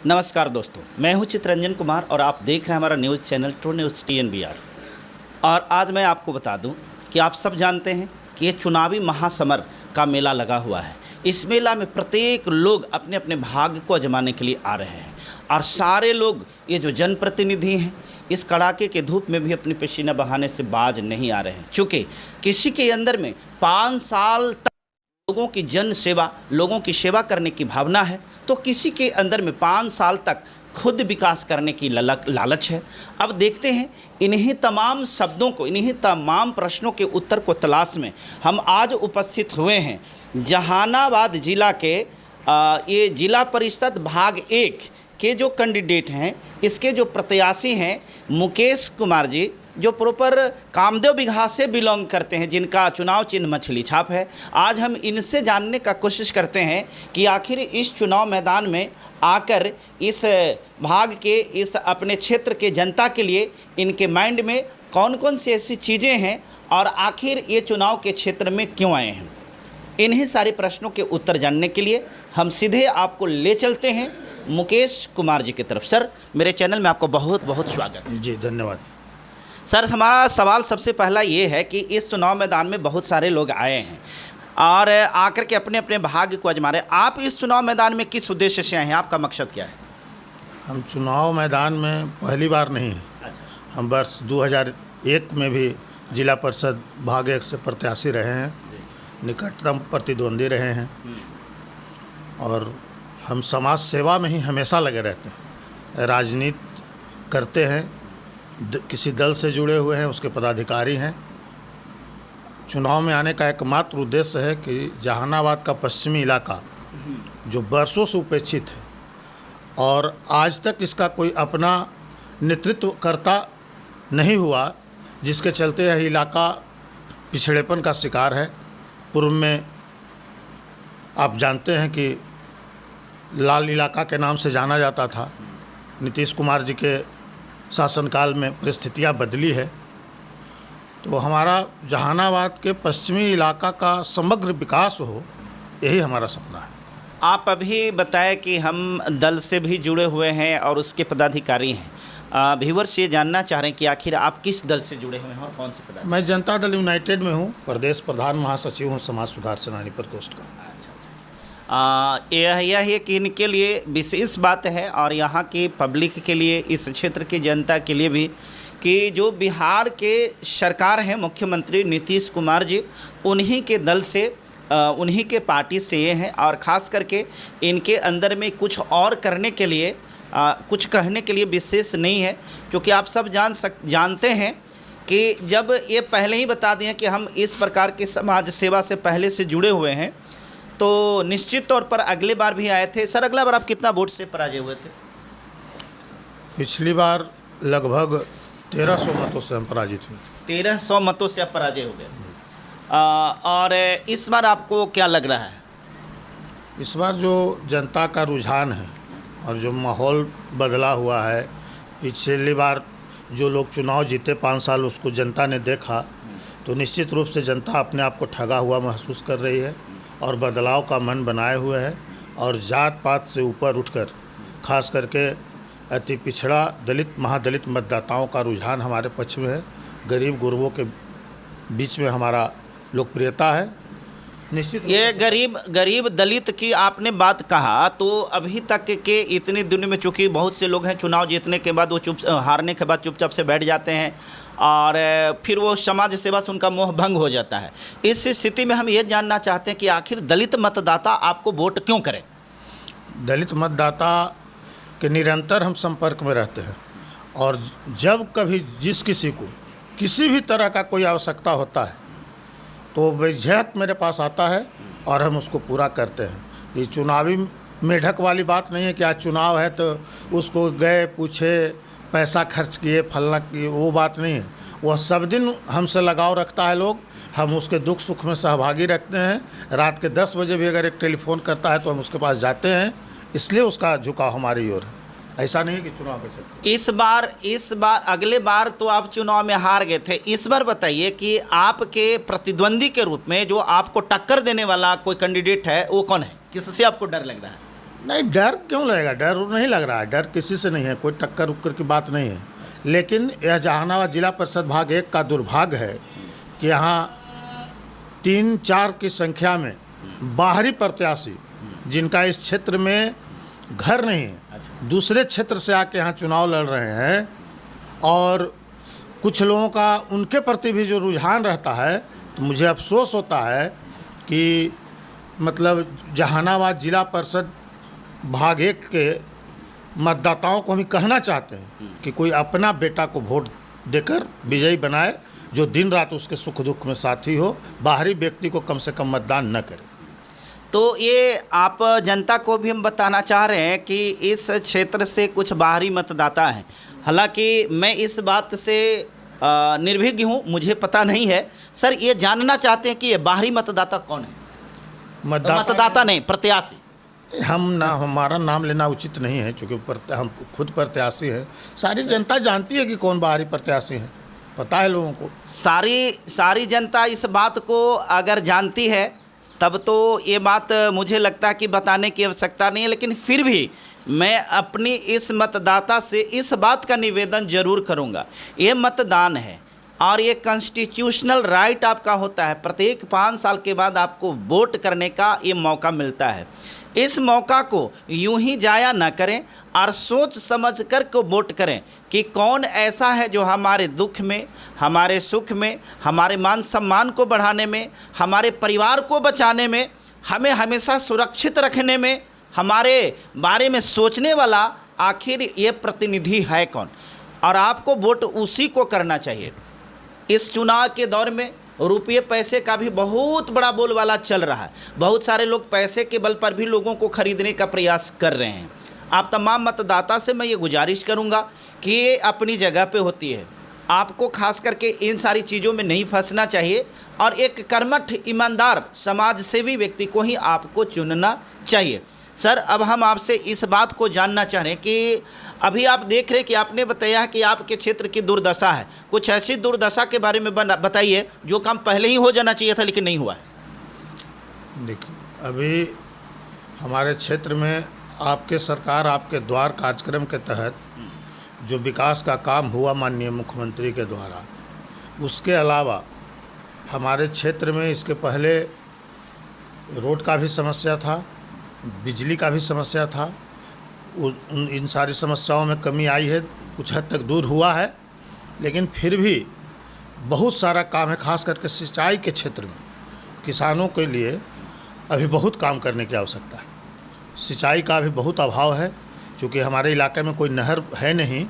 नमस्कार दोस्तों, मैं हूं चित्रंजन कुमार और आप देख रहे हैं हमारा news channel true news TNBR। और आज मैं आपको बता दूं कि आप सब जानते हैं कि ये चुनावी महासमर का मेला लगा हुआ है। इस मेला में प्रत्येक लोग अपने अपने भाग्य को आजमाने के लिए आ रहे हैं और सारे लोग, ये जो जनप्रतिनिधि हैं, इस कड़ाके के धूप में भी अपनी पसीना बहाने से बाज नहीं आ रहे हैं। चूँकि किसी के अंदर में 5 साल तक लोगों की जन सेवा, लोगों की सेवा करने की भावना है, तो किसी के अंदर में 5 साल तक खुद विकास करने की लालच है। अब देखते हैं इन्हीं तमाम शब्दों को, इन्हीं तमाम प्रश्नों के उत्तर को तलाश में हम आज उपस्थित हुए हैं जहानाबाद जिला के ये जिला परिषद भाग 1 के जो कैंडिडेट हैं, इसके जो प्रत्याशी हैं मुकेश कुमार जी, जो प्रॉपर कामदेव बिगहा से बिलोंग करते हैं, जिनका चुनाव चिन्ह मछली छाप है। आज हम इनसे जानने का कोशिश करते हैं कि आखिर इस चुनाव मैदान में आकर इस भाग के, इस अपने क्षेत्र के जनता के लिए इनके माइंड में कौन कौन सी ऐसी चीज़ें हैं और आखिर ये चुनाव के क्षेत्र में क्यों आए हैं। इन्हीं सारे प्रश्नों के उत्तर जानने के लिए हम सीधे आपको ले चलते हैं मुकेश कुमार जी की तरफ। सर, मेरे चैनल में आपको बहुत बहुत स्वागत। जी धन्यवाद। सर, हमारा सवाल सबसे पहला ये है कि इस चुनाव मैदान में बहुत सारे लोग आए हैं और आकर के अपने अपने भाग्य को आजमा रहे हैं। आप इस चुनाव मैदान में किस उद्देश्य से आए हैं, आपका मकसद क्या है? हम चुनाव मैदान में पहली बार नहीं हैं। अच्छा। हम वर्ष 2001 में भी जिला परिषद भाग 1 से प्रत्याशी रहे हैं, निकटतम प्रतिद्वंदी रहे हैं और हम समाज सेवा में ही हमेशा लगे रहते हैं। राजनीति करते हैं, किसी दल से जुड़े हुए हैं, उसके पदाधिकारी हैं। चुनाव में आने का एकमात्र उद्देश्य है कि जहानाबाद का पश्चिमी इलाका जो बरसों से उपेक्षित है और आज तक इसका कोई अपना नेतृत्व करता नहीं हुआ, जिसके चलते यह इलाका पिछड़ेपन का शिकार है। पूर्व में आप जानते हैं कि लाल इलाका के नाम से जाना जाता था। नीतीश कुमार जी के शासनकाल में परिस्थितियाँ बदली है, तो हमारा जहानाबाद के पश्चिमी इलाका का समग्र विकास हो, यही हमारा सपना है। आप अभी बताएं कि हम दल से भी जुड़े हुए हैं और उसके पदाधिकारी हैं। व्यूअर्स ये जानना चाह रहे हैं कि आखिर आप किस दल से जुड़े हुए हैं और कौन से पदाधिकारी? मैं जनता दल यूनाइटेड में हूँ, प्रदेश प्रधान महासचिव हूँ समाज सुधार सेनानी प्रकोष्ठ का। यह है कि इनके लिए विशेष बात है और यहाँ की पब्लिक के लिए, इस क्षेत्र की जनता के लिए भी, कि जो बिहार के सरकार हैं मुख्यमंत्री नीतीश कुमार जी, उन्हीं के दल से, उन्हीं के पार्टी से ये हैं और ख़ास करके इनके अंदर में कुछ और करने के लिए, कुछ कहने के लिए विशेष नहीं है। क्योंकि आप सब जानते हैं कि जब ये पहले ही बता दिए कि हम इस प्रकार की समाज सेवा से पहले से जुड़े हुए हैं, तो निश्चित तौर पर अगले बार भी आए थे। सर, अगला बार आप कितना वोट से पराजय हुए थे? पिछली बार लगभग 1300 मतों से हम पराजित हुए। 1300 मतों से आप पराजय हो गए। और इस बार आपको क्या लग रहा है? इस बार जो जनता का रुझान है और जो माहौल बदला हुआ है, पिछली बार जो लोग चुनाव जीते 5 साल, उसको जनता ने देखा, तो निश्चित रूप से जनता अपने आप को ठगा हुआ महसूस कर रही है और बदलाव का मन बनाए हुए है। और जात पात से ऊपर उठकर खास करके अति पिछड़ा, दलित, महादलित मतदाताओं का रुझान हमारे पक्ष में है। गरीब गुरबों के बीच में हमारा लोकप्रियता है। निश्चित ये गरीब दलित की आपने बात कहा, तो अभी तक के इतने दिन में चूँकि बहुत से लोग हैं, चुनाव जीतने के बाद वो हारने के बाद चुपचाप से बैठ जाते हैं और फिर वो समाज सेवा से उनका मोह भंग हो जाता है। इस स्थिति में हम ये जानना चाहते हैं कि आखिर दलित मतदाता आपको वोट क्यों करें? दलित मतदाता के निरंतर हम संपर्क में रहते हैं और जब कभी जिस किसी को किसी भी तरह का कोई आवश्यकता होता है तो बेझिझक मेरे पास आता है और हम उसको पूरा करते हैं। ये चुनावी मेढक वाली बात नहीं है कि आज चुनाव है तो उसको गए पूछे, पैसा खर्च किए, फलना किए, वो बात नहीं है। वह सब दिन हमसे लगाव रखता है लोग, हम उसके दुख सुख में सहभागी रखते हैं। रात के 10 बजे भी अगर एक टेलीफोन करता है तो हम उसके पास जाते हैं, इसलिए उसका झुकाव हमारी ओर है। ऐसा नहीं है कि चुनाव कर सकते। इस बार अगले बार तो आप चुनाव में हार गए थे। इस बार बताइए कि आपके प्रतिद्वंदी के रूप में जो आपको टक्कर देने वाला कोई कैंडिडेट है वो कौन है, किससे आपको डर लग रहा है? नहीं, डर क्यों लगेगा? डर नहीं लग रहा है, डर किसी से नहीं है, कोई टक्कर उक्कर की बात नहीं है। लेकिन यह जहानाबाद जिला परिषद भाग 1 का दुर्भाग्य है कि यहाँ 3-4 की संख्या में बाहरी प्रत्याशी जिनका इस क्षेत्र में घर नहीं है, दूसरे क्षेत्र से आके यहाँ चुनाव लड़ रहे हैं, और कुछ लोगों का उनके प्रति भी जो रुझान रहता है, तो मुझे अफसोस होता है कि मतलब जहानाबाद जिला परिषद भाग 1 के मतदाताओं को हम कहना चाहते हैं कि कोई अपना बेटा को वोट देकर विजयी बनाए, जो दिन रात उसके सुख दुख में साथी हो, बाहरी व्यक्ति को कम से कम मतदान न करे। तो ये आप जनता को भी हम बताना चाह रहे हैं कि इस क्षेत्र से कुछ बाहरी मतदाता हैं। हालांकि मैं इस बात से निर्भीक हूँ, मुझे पता नहीं है। सर, ये जानना चाहते हैं कि ये बाहरी मतदाता कौन है? मतदाता नहीं, प्रत्याशी। हमारा नाम लेना उचित नहीं है, क्योंकि हम खुद प्रत्याशी हैं। सारी जनता जानती है कि कौन बाहरी प्रत्याशी है, पता है लोगों को। सारी जनता इस बात को अगर जानती है तब तो ये बात मुझे लगता है कि बताने की आवश्यकता नहीं है। लेकिन फिर भी मैं अपनी इस मतदाता से इस बात का निवेदन जरूर करूँगा, ये मतदान है और ये कॉन्स्टिट्यूशनल राइट आपका होता है। प्रत्येक 5 साल के बाद आपको वोट करने का ये मौका मिलता है। इस मौका को यूं ही जाया ना करें और सोच समझ कर को वोट करें कि कौन ऐसा है जो हमारे दुख में, हमारे सुख में, हमारे मान सम्मान को बढ़ाने में, हमारे परिवार को बचाने में, हमें हमेशा सुरक्षित रखने में, हमारे बारे में सोचने वाला आखिर ये प्रतिनिधि है कौन। और आपको वोट उसी को करना चाहिए। इस चुनाव के दौर में रुपये पैसे का भी बहुत बड़ा बोलबाला चल रहा है। बहुत सारे लोग पैसे के बल पर भी लोगों को खरीदने का प्रयास कर रहे हैं। आप तमाम मतदाता से मैं ये गुजारिश करूंगा कि ये अपनी जगह पे होती है, आपको खास करके इन सारी चीज़ों में नहीं फंसना चाहिए और एक कर्मठ ईमानदार समाज सेवी व्यक्ति को ही आपको चुनना चाहिए। सर, अब हम आपसे इस बात को जानना चाह रहे हैं कि अभी आप देख रहे हैं कि आपने बताया कि आपके क्षेत्र की दुर्दशा है, कुछ ऐसी दुर्दशा के बारे में बताइए जो काम पहले ही हो जाना चाहिए था लेकिन नहीं हुआ है। देखिए, अभी हमारे क्षेत्र में आपके सरकार आपके द्वार कार्यक्रम के तहत जो विकास का काम हुआ माननीय मुख्यमंत्री के द्वारा, उसके अलावा हमारे क्षेत्र में इसके पहले रोड का भी समस्या था, बिजली का भी समस्या था। इन सारी समस्याओं में कमी आई है, कुछ हद तक दूर हुआ है, लेकिन फिर भी बहुत सारा काम है। खास करके सिंचाई के क्षेत्र में किसानों के लिए अभी बहुत काम करने की आवश्यकता है। सिंचाई का भी बहुत अभाव है, क्योंकि हमारे इलाके में कोई नहर है नहीं,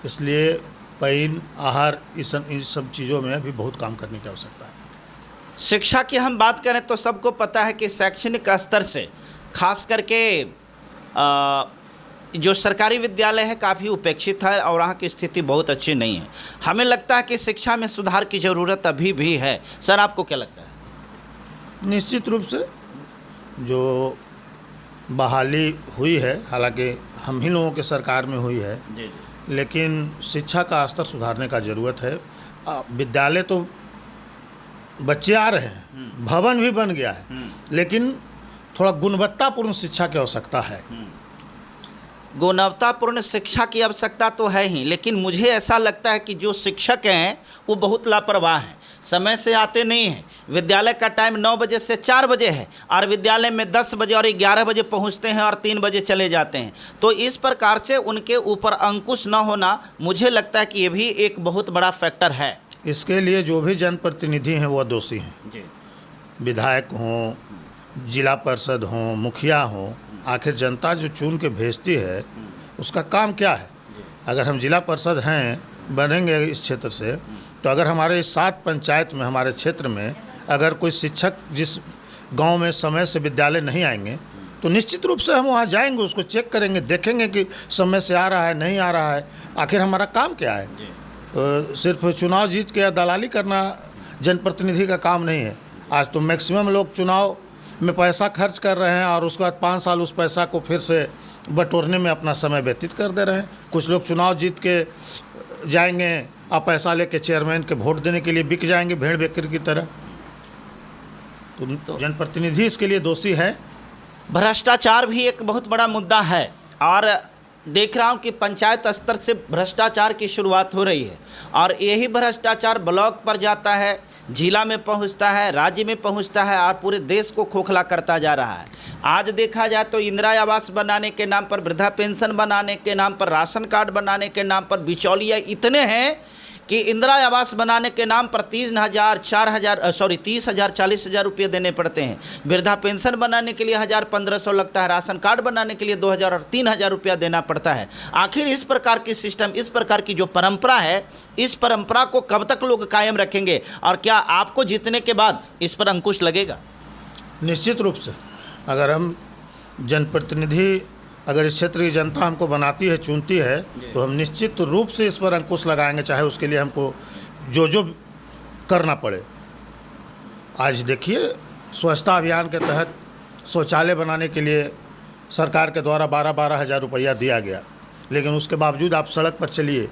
इसलिए पैन आहार इस सब चीज़ों में अभी बहुत काम करने की आवश्यकता है। शिक्षा की हम बात करें तो सबको पता है कि शैक्षणिक स्तर से खास करके जो सरकारी विद्यालय है काफ़ी उपेक्षित है और वहाँ की स्थिति बहुत अच्छी नहीं है। हमें लगता है कि शिक्षा में सुधार की ज़रूरत अभी भी है। सर, आपको क्या लगता है? निश्चित रूप से जो बहाली हुई है, हालांकि हम ही लोगों के सरकार में हुई है, लेकिन शिक्षा का स्तर सुधारने का ज़रूरत है। विद्यालय तो बच्चे आ रहे हैं, भवन भी बन गया है, लेकिन थोड़ा गुणवत्तापूर्ण शिक्षा की आवश्यकता है। गुणवत्तापूर्ण शिक्षा की आवश्यकता तो है ही, लेकिन मुझे ऐसा लगता है कि जो शिक्षक हैं वो बहुत लापरवाह हैं, समय से आते नहीं हैं। विद्यालय का टाइम 9 बजे से 4 बजे है और विद्यालय में 10 बजे और 11 बजे पहुंचते हैं और 3 बजे चले जाते हैं। तो इस प्रकार से उनके ऊपर अंकुश न होना, मुझे लगता है कि ये भी एक बहुत बड़ा फैक्टर है। इसके लिए जो भी जनप्रतिनिधि हैं वो दोषी हैं। विधायक हों, जिला परिषद हों, मुखिया हों, आखिर जनता जो चुन के भेजती है उसका काम क्या है? अगर हम जिला परिषद हैं बनेंगे इस क्षेत्र से, तो अगर हमारे इस 7 पंचायत में, हमारे क्षेत्र में अगर कोई शिक्षक जिस गांव में समय से विद्यालय नहीं आएंगे, तो निश्चित रूप से हम वहां जाएंगे, उसको चेक करेंगे, देखेंगे कि समय से आ रहा है नहीं आ रहा है। आखिर हमारा काम क्या है? सिर्फ चुनाव जीत के दलाली करना जनप्रतिनिधि का काम नहीं है। आज तो मैक्सिमम लोग चुनाव में पैसा खर्च कर रहे हैं और उसके बाद 5 साल उस पैसा को फिर से बटोरने में अपना समय व्यतीत कर दे रहे हैं। कुछ लोग चुनाव जीत के जाएंगे और पैसा लेके चेयरमैन के वोट देने के लिए बिक जाएंगे, भेड़ बेकर की तरह। तो जनप्रतिनिधि इसके लिए दोषी है। भ्रष्टाचार भी एक बहुत बड़ा मुद्दा है और देख रहा हूं कि पंचायत स्तर से भ्रष्टाचार की शुरुआत हो रही है और यही भ्रष्टाचार ब्लॉक पर जाता है, जिला में पहुंचता है, राज्य में पहुंचता है और पूरे देश को खोखला करता जा रहा है। आज देखा जाए तो इंदिरा आवास बनाने के नाम पर, वृद्धा पेंशन बनाने के नाम पर, राशन कार्ड बनाने के नाम पर बिचौलिया इतने हैं कि इंदिरा आवास बनाने के नाम पर 30,000 40,000 रुपये देने पड़ते हैं। वृद्धा पेंशन बनाने के लिए 1,000-1,500 लगता है, राशन कार्ड बनाने के लिए 2,000 और 3,000 रुपया देना पड़ता है। आखिर इस प्रकार की सिस्टम, इस प्रकार की जो परंपरा है, इस परंपरा को कब तक लोग कायम रखेंगे और क्या आपको जीतने के बाद इस पर अंकुश लगेगा? निश्चित रूप से अगर हम जनप्रतिनिधि, अगर इस क्षेत्र की जनता हमको बनाती है, चुनती है, तो हम निश्चित रूप से इस पर अंकुश लगाएंगे, चाहे उसके लिए हमको जो जो करना पड़े। आज देखिए, स्वच्छता अभियान के तहत शौचालय बनाने के लिए सरकार के द्वारा 12-12 हज़ार रुपया दिया गया, लेकिन उसके बावजूद आप सड़क पर चलिए,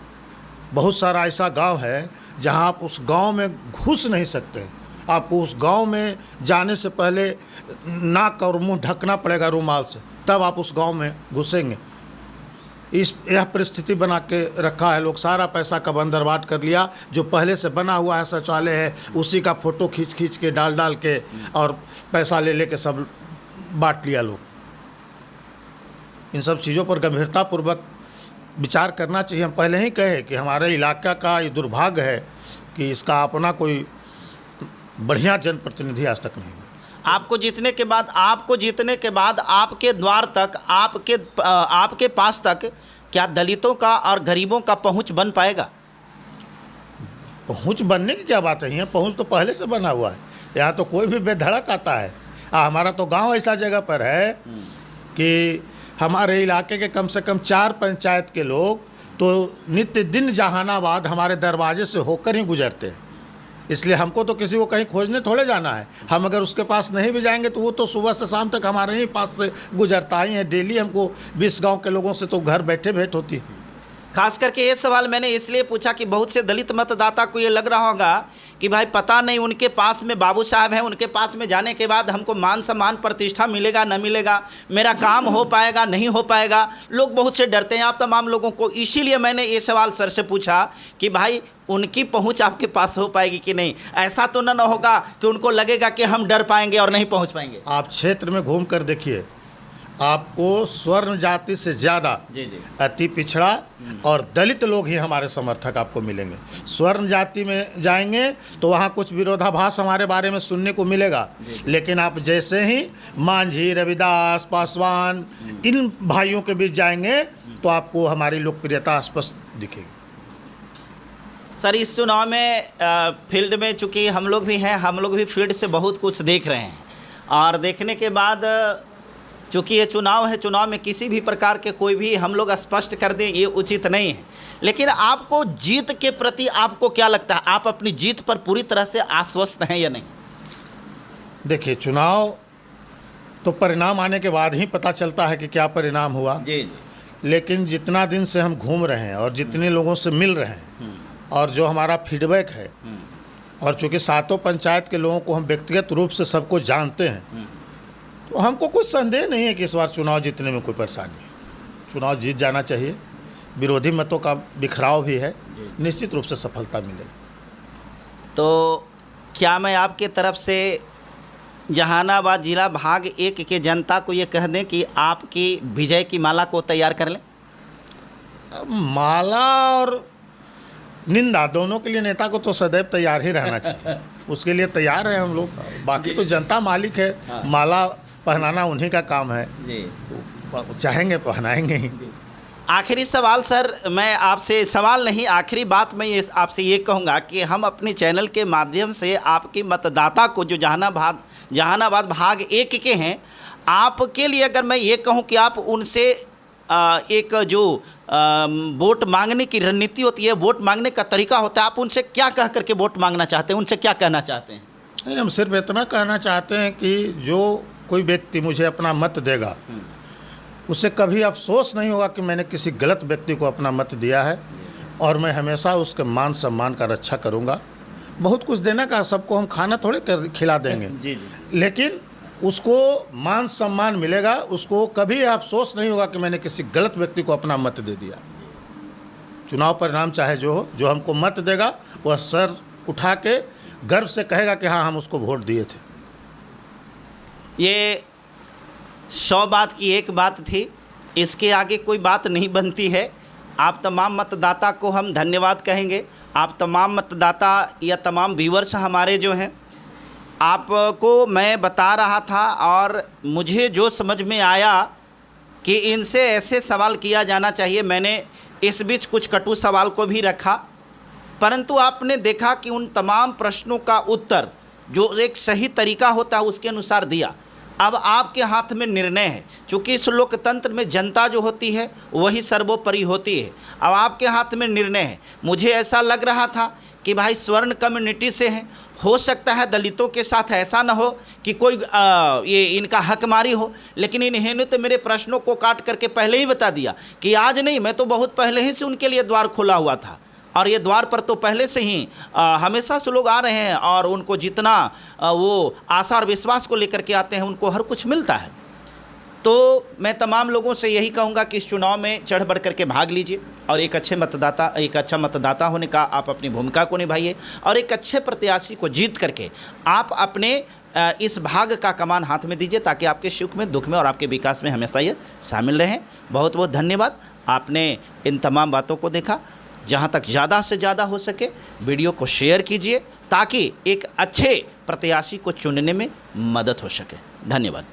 बहुत सारा ऐसा गांव है जहां आप उस गांव में घुस नहीं सकते। आपको उस गांव में जाने से पहले नाक और मुंह ढकना पड़ेगा रुमाल से, तब आप उस गांव में घुसेंगे। यह परिस्थिति बना के रखा है। लोग सारा पैसा का बंदरबाट कर लिया, जो पहले से बना हुआ है शौचालय है, उसी का फ़ोटो खींच के डाल के और पैसा ले के सब बांट लिया लोग। इन सब चीज़ों पर गंभीरतापूर्वक विचार करना चाहिए। हम पहले ही कहे कि हमारे इलाका का ये दुर्भाग्य है कि इसका अपना कोई बढ़िया जनप्रतिनिधि आज तक नहीं। आपको जीतने के बाद आपके द्वार तक, आपके पास तक क्या दलितों का और गरीबों का पहुंच बन पाएगा? पहुंच बनने की क्या बात है, यहाँ पहुंच तो पहले से बना हुआ है। यहाँ तो कोई भी बेधड़क आता है। हमारा तो गांव ऐसा जगह पर है कि हमारे इलाके के कम से कम 4 पंचायत के लोग तो नित्य दिन जहानाबाद हमारे दरवाजे से होकर ही गुजरते हैं। इसलिए हमको तो किसी को कहीं खोजने थोड़े जाना है। हम अगर उसके पास नहीं भी जाएंगे तो वो तो सुबह से शाम तक हमारे ही पास से गुजरता ही है। डेली हमको 20 गांव के लोगों से तो घर बैठे भेंट होती है। खास करके ये सवाल मैंने इसलिए पूछा कि बहुत से दलित मतदाता को ये लग रहा होगा कि भाई पता नहीं उनके पास में बाबू साहब हैं, उनके पास में जाने के बाद हमको मान सम्मान प्रतिष्ठा मिलेगा न मिलेगा, मेरा काम हो पाएगा नहीं हो पाएगा। लोग बहुत से डरते हैं आप तमाम लोगों को। इसीलिए मैंने ये सवाल सर से पूछा कि भाई उनकी पहुंच आपके पास हो पाएगी कि नहीं। ऐसा तो न होगा कि उनको लगेगा कि हम डर पाएंगे और नहीं पहुंच पाएंगे। आप क्षेत्र में घूम कर देखिए, आपको स्वर्ण जाति से ज़्यादा अति पिछड़ा और दलित लोग ही हमारे समर्थक आपको मिलेंगे। स्वर्ण जाति में जाएंगे तो वहाँ कुछ विरोधाभास हमारे बारे में सुनने को मिलेगा, लेकिन आप जैसे ही मांझी, रविदास, पासवान, इन भाइयों के बीच जाएंगे तो आपको हमारी लोकप्रियता स्पष्ट दिखेगी। सर, इस चुनाव में फील्ड में चूँकि हम लोग भी हैं, हम लोग भी फील्ड से बहुत कुछ देख रहे हैं और देखने के बाद चूँकि ये चुनाव है, चुनाव में किसी भी प्रकार के कोई भी हम लोग स्पष्ट कर दें ये उचित नहीं है। लेकिन आपको जीत के प्रति आपको क्या लगता है, आप अपनी जीत पर पूरी तरह से आश्वस्त हैं या नहीं? देखिए, चुनाव तो परिणाम आने के बाद ही पता चलता है कि क्या परिणाम हुआ। जी। लेकिन जितना दिन से हम घूम रहे हैं और जितने लोगों से मिल रहे हैं और जो हमारा फीडबैक है, और चूँकि 7 पंचायत के लोगों को हम व्यक्तिगत रूप से सबको जानते हैं, तो हमको कुछ संदेह नहीं है कि इस बार चुनाव जीतने में कोई परेशानी है। चुनाव जीत जाना चाहिए। विरोधी मतों का बिखराव भी है, निश्चित रूप से सफलता मिलेगी। तो क्या मैं आपके तरफ से जहानाबाद जिला भाग 1 के जनता को ये कह दें कि आपकी विजय की माला को तैयार कर लें? माला और निंदा दोनों के लिए नेता को तो सदैव तैयार ही रहना चाहिए। उसके लिए तैयार है हम लोग। बाकी तो जनता मालिक है। हाँ। माला पहनाना उन्हीं का काम है जी। चाहेंगे पहनाएंगे ही। आखिरी सवाल सर, मैं आपसे सवाल नहीं, आखिरी बात मैं ये आपसे ये कहूँगा कि हम अपने चैनल के माध्यम से आपकी मतदाता को जो जहानाबाद भाग 1 के हैं, आपके लिए अगर मैं ये कहूँ कि आप उनसे एक जो वोट मांगने की रणनीति होती है, वोट मांगने का तरीका होता है, आप उनसे क्या कह करके वोट मांगना चाहते हैं, उनसे क्या कहना चाहते हैं? हम सिर्फ इतना कहना चाहते हैं कि जो कोई व्यक्ति मुझे अपना मत देगा, उसे कभी अफसोस नहीं होगा कि मैंने किसी गलत व्यक्ति को अपना मत दिया है, और मैं हमेशा उसके मान सम्मान का रक्षा करूंगा। बहुत कुछ देने का, सबको हम खाना थोड़े खिला देंगे, लेकिन उसको मान सम्मान मिलेगा, उसको कभी अफसोस नहीं होगा कि मैंने किसी गलत व्यक्ति को अपना मत दे दिया। चुनाव परिणाम चाहे जो हो, जो हमको मत देगा वह सर उठा के गर्व से कहेगा कि हाँ हम उसको वोट दिए थे। ये 100 बात की एक बात थी, इसके आगे कोई बात नहीं बनती है। आप तमाम मतदाता को हम धन्यवाद कहेंगे। आप तमाम मतदाता या तमाम व्यूअर्स हमारे जो हैं, आपको मैं बता रहा था और मुझे जो समझ में आया कि इनसे ऐसे सवाल किया जाना चाहिए। मैंने इस बीच कुछ कटु सवाल को भी रखा, परंतु आपने देखा कि उन तमाम प्रश्नों का उत्तर जो एक सही तरीका होता है उसके अनुसार दिया। अब आपके हाथ में निर्णय है, क्योंकि इस लोकतंत्र में जनता जो होती है वही सर्वोपरि होती है। अब आपके हाथ में निर्णय है। मुझे ऐसा लग रहा था कि भाई स्वर्ण कम्युनिटी से हैं, हो सकता है दलितों के साथ ऐसा ना हो कि कोई ये इनका हकमारी हो, लेकिन इन्होंने तो मेरे प्रश्नों को काट करके पहले ही बता दिया कि आज नहीं, मैं तो बहुत पहले ही से उनके लिए द्वार खुला हुआ था और ये द्वार पर तो पहले से ही हमेशा से लोग आ रहे हैं और उनको जितना वो आशा और विश्वास को लेकर के आते हैं उनको हर कुछ मिलता है। तो मैं तमाम लोगों से यही कहूँगा कि इस चुनाव में चढ़ बढ़ करके भाग लीजिए और एक अच्छा मतदाता होने का आप अपनी भूमिका को निभाइए और एक अच्छे प्रत्याशी को जीत करके आप अपने इस भाग का कमान हाथ में दीजिए, ताकि आपके सुख में, दुख में और आपके विकास में हमेशा ये शामिल रहें। बहुत बहुत धन्यवाद। आपने इन तमाम बातों को देखा। जहाँ तक ज़्यादा से ज़्यादा हो सके वीडियो को शेयर कीजिए, ताकि एक अच्छे प्रत्याशी को चुनने में मदद हो सके। धन्यवाद।